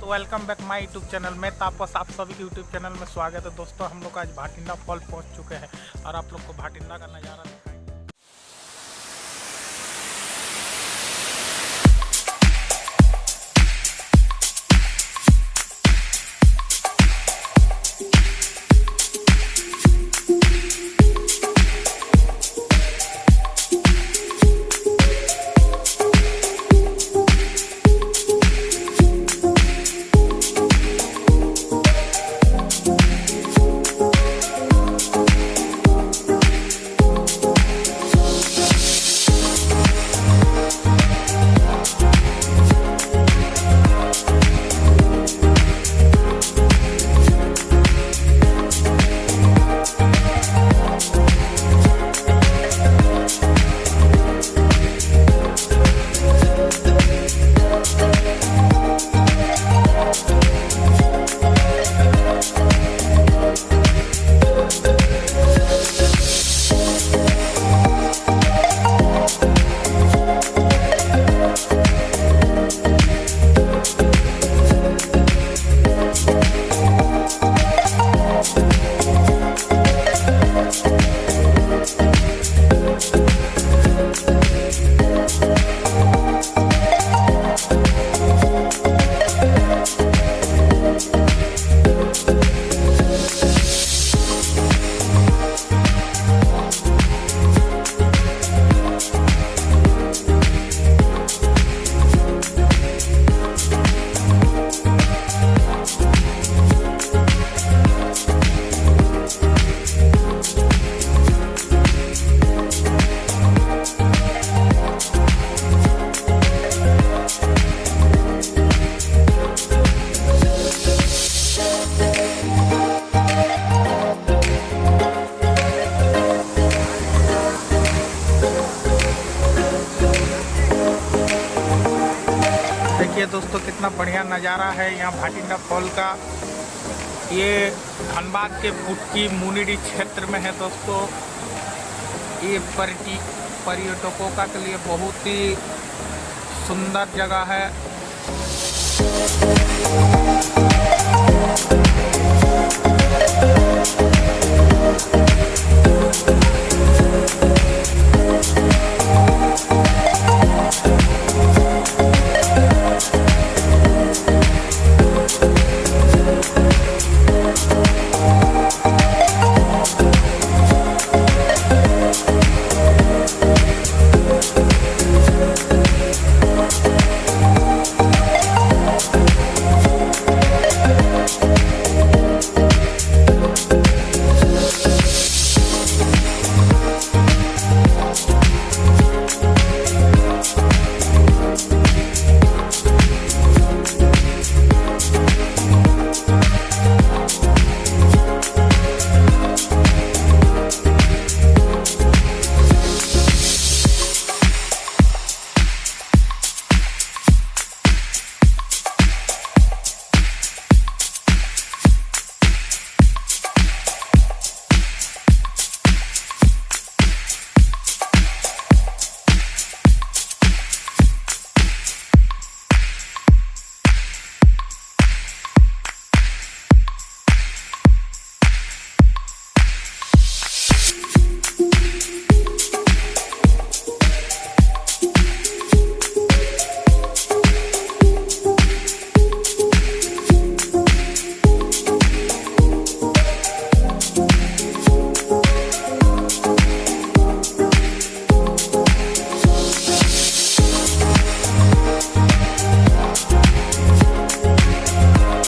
तो welcome back my YouTube channel में तापस। आप सभी के यूट्यूब चैनल में स्वागत है। दोस्तों हम लोग आज भाटिंडा फॉल पहुंच चुके हैं और आप लोग को भाटिंडा का नज़ारा दिखाएंगे। देखिए दोस्तों कितना बढ़िया नज़ारा है यहाँ भाटिंडा फॉल का। ये धनबाद के पुटकी मुनिडी क्षेत्र में है दोस्तों। ये पर्यटकों का के लिए बहुत ही सुंदर जगह है।